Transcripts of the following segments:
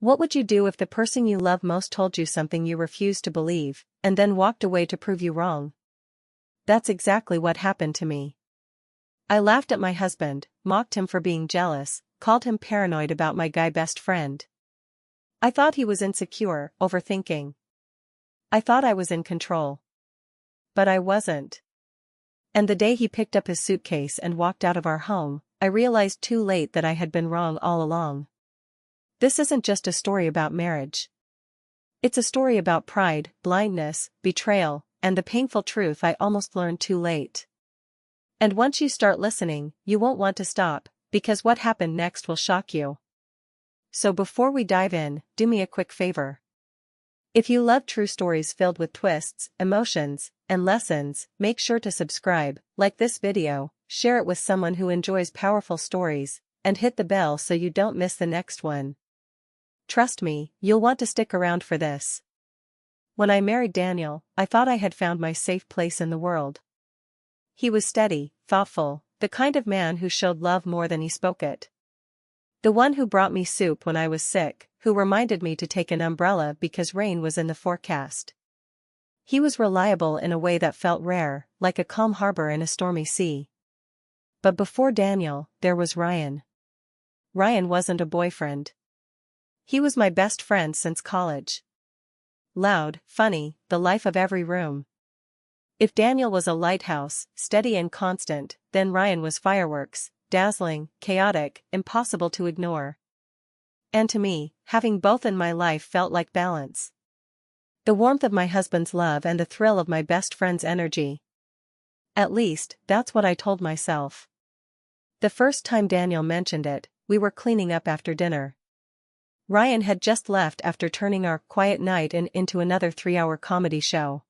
What would you do if the person you love most told you something you refused to believe, and then walked away to prove you wrong? That's exactly what happened to me. I laughed at my husband, mocked him for being jealous, called him paranoid about my guy best friend. I thought he was insecure, overthinking. I thought I was in control. But I wasn't. And the day he picked up his suitcase and walked out of our home, I realized too late that I had been wrong all along. This isn't just a story about marriage. It's a story about pride, blindness, betrayal, and the painful truth I almost learned too late. And once you start listening, you won't want to stop, because what happened next will shock you. So before we dive in, do me a quick favor. If you love true stories filled with twists, emotions, and lessons, make sure to subscribe, like this video, share it with someone who enjoys powerful stories, and hit the bell so you don't miss the next one. Trust me, you'll want to stick around for this. When I married Daniel, I thought I had found my safe place in the world. He was steady, thoughtful, the kind of man who showed love more than he spoke it. The one who brought me soup when I was sick, who reminded me to take an umbrella because rain was in the forecast. He was reliable in a way that felt rare, like a calm harbor in a stormy sea. But before Daniel, there was Ryan. Ryan wasn't a boyfriend. He was my best friend since college. Loud, funny, the life of every room. If Daniel was a lighthouse, steady and constant, then Ryan was fireworks, dazzling, chaotic, impossible to ignore. And to me, having both in my life felt like balance. The warmth of my husband's love and the thrill of my best friend's energy. At least, that's what I told myself. The first time Daniel mentioned it, we were cleaning up after dinner. Ryan had just left after turning our quiet night into another 3-hour comedy show.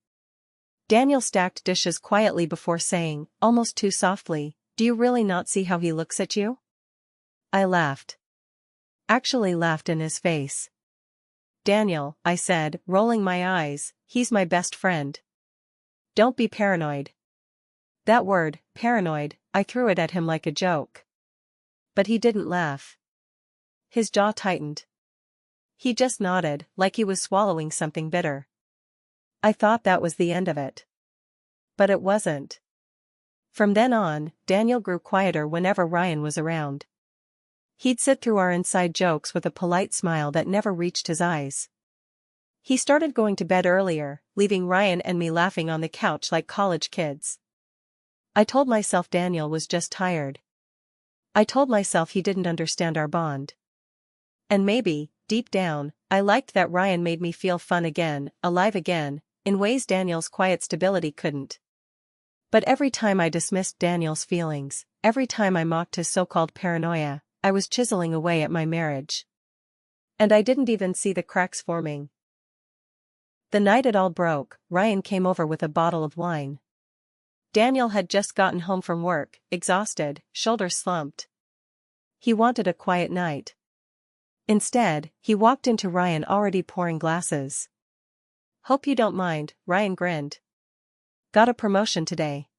Daniel stacked dishes quietly before saying, almost too softly, "Do you really not see how he looks at you?" I laughed. Actually laughed in his face. "Daniel," I said, rolling my eyes, "he's my best friend. Don't be paranoid." That word, paranoid, I threw it at him like a joke. But he didn't laugh. His jaw tightened. He just nodded, like he was swallowing something bitter. I thought that was the end of it. But it wasn't. From then on, Daniel grew quieter whenever Ryan was around. He'd sit through our inside jokes with a polite smile that never reached his eyes. He started going to bed earlier, leaving Ryan and me laughing on the couch like college kids. I told myself Daniel was just tired. I told myself he didn't understand our bond. And maybe, deep down, I liked that Ryan made me feel fun again, alive again, in ways Daniel's quiet stability couldn't. But every time I dismissed Daniel's feelings, every time I mocked his so-called paranoia, I was chiseling away at my marriage. And I didn't even see the cracks forming. The night it all broke, Ryan came over with a bottle of wine. Daniel had just gotten home from work, exhausted, shoulders slumped. He wanted a quiet night. Instead, he walked into Ryan already pouring glasses. "Hope you don't mind," Ryan grinned. "Got a promotion today.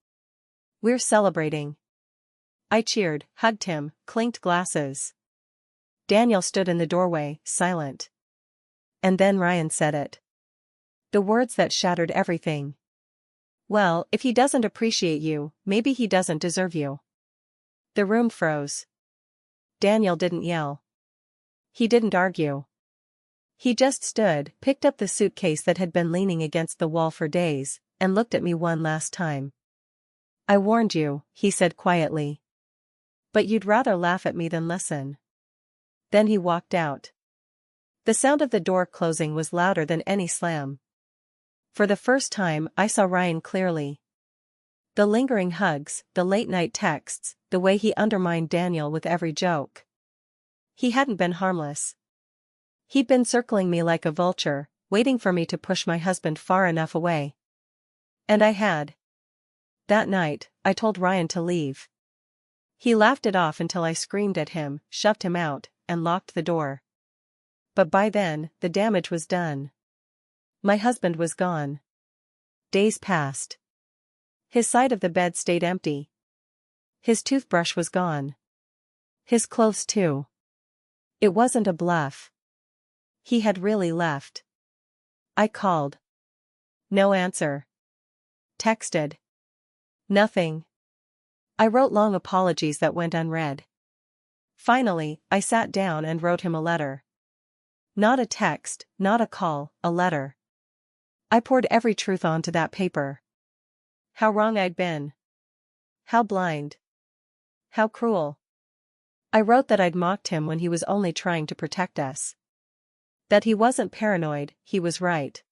We're celebrating." I cheered, hugged him, clinked glasses. Daniel stood in the doorway, silent. And then Ryan said it. The words that shattered everything. "Well, if he doesn't appreciate you, maybe he doesn't deserve you." The room froze. Daniel didn't yell. He didn't argue. He just stood, picked up the suitcase that had been leaning against the wall for days, and looked at me one last time. "I warned you," he said quietly. "But you'd rather laugh at me than listen." Then he walked out. The sound of the door closing was louder than any slam. For the first time, I saw Ryan clearly. The lingering hugs, the late-night texts, the way he undermined Daniel with every joke. He hadn't been harmless. He'd been circling me like a vulture, waiting for me to push my husband far enough away. And I had. That night, I told Ryan to leave. He laughed it off until I screamed at him, shoved him out, and locked the door. But by then, the damage was done. My husband was gone. Days passed. His side of the bed stayed empty. His toothbrush was gone. His clothes too. It wasn't a bluff. He had really left. I called. No answer. Texted. Nothing. I wrote long apologies that went unread. Finally, I sat down and wrote him a letter. Not a text, not a call, a letter. I poured every truth onto that paper. How wrong I'd been. How blind. How cruel. I wrote that I'd mocked him when he was only trying to protect us. That he wasn't paranoid, he was right.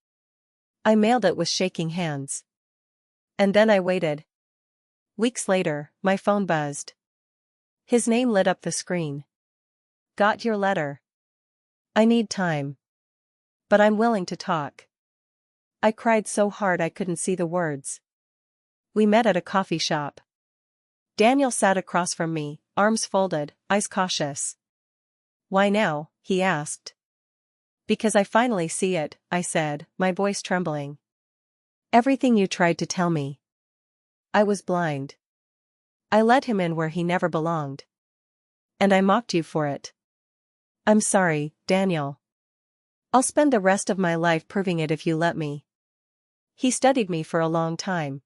I mailed it with shaking hands. And then I waited. Weeks later, my phone buzzed. His name lit up the screen. Got your letter. I need time. But I'm willing to talk. I cried so hard I couldn't see the words. We met at a coffee shop. Daniel sat across from me, arms folded, eyes cautious. Why now? He asked. Because I finally see it, I said, my voice trembling. Everything you tried to tell me. I was blind. I let him in where he never belonged. And I mocked you for it. I'm sorry, Daniel. I'll spend the rest of my life proving it if you let me. He studied me for a long time.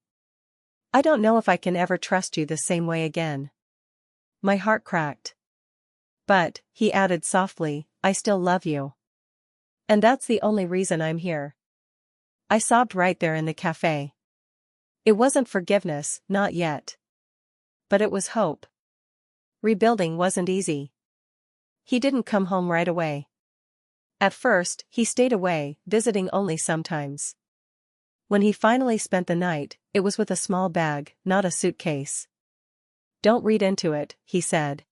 I don't know if I can ever trust you the same way again. My heart cracked. But, he added softly, I still love you. And that's the only reason I'm here. I sobbed right there in the cafe. It wasn't forgiveness, not yet. But it was hope. Rebuilding wasn't easy. He didn't come home right away. At first, he stayed away, visiting only sometimes. When he finally spent the night, it was with a small bag, not a suitcase. Don't read into it, he said.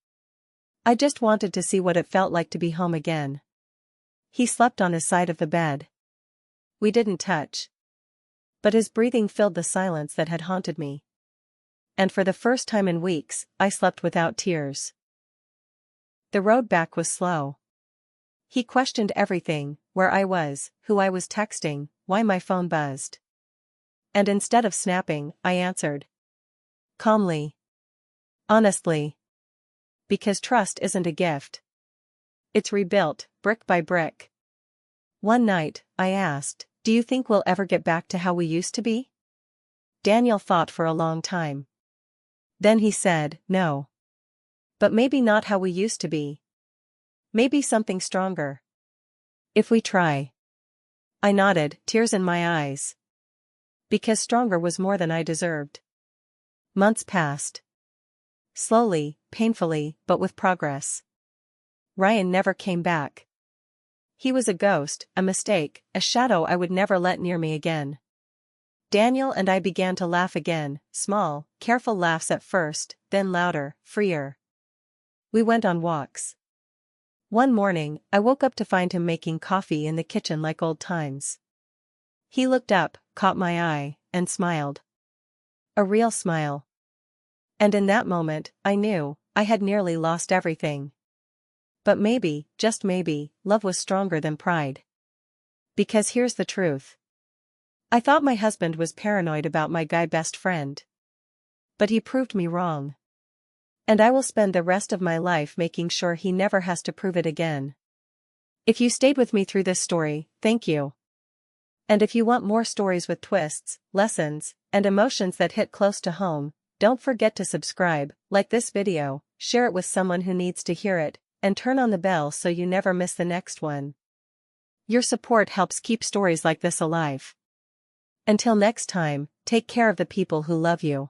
I just wanted to see what it felt like to be home again. He slept on his side of the bed. We didn't touch. But his breathing filled the silence that had haunted me. And for the first time in weeks, I slept without tears. The road back was slow. He questioned everything, where I was, who I was texting, why my phone buzzed. And instead of snapping, I answered. Calmly. Honestly. Because trust isn't a gift. It's rebuilt, brick by brick. One night, I asked, do you think we'll ever get back to how we used to be? Daniel thought for a long time. Then he said, no. But maybe not how we used to be. Maybe something stronger. If we try. I nodded, tears in my eyes. Because stronger was more than I deserved. Months passed. Slowly, painfully, but with progress. Ryan never came back. He was a ghost, a mistake, a shadow I would never let near me again. Daniel and I began to laugh again, small, careful laughs at first, then louder, freer. We went on walks. One morning, I woke up to find him making coffee in the kitchen like old times. He looked up, caught my eye, and smiled. A real smile. And in that moment, I knew, I had nearly lost everything. But maybe, just maybe, love was stronger than pride. Because here's the truth. I thought my husband was paranoid about my guy best friend. But he proved me wrong. And I will spend the rest of my life making sure he never has to prove it again. If you stayed with me through this story, thank you. And if you want more stories with twists, lessons, and emotions that hit close to home, don't forget to subscribe, like this video, share it with someone who needs to hear it, and turn on the bell so you never miss the next one. Your support helps keep stories like this alive. Until next time, take care of the people who love you.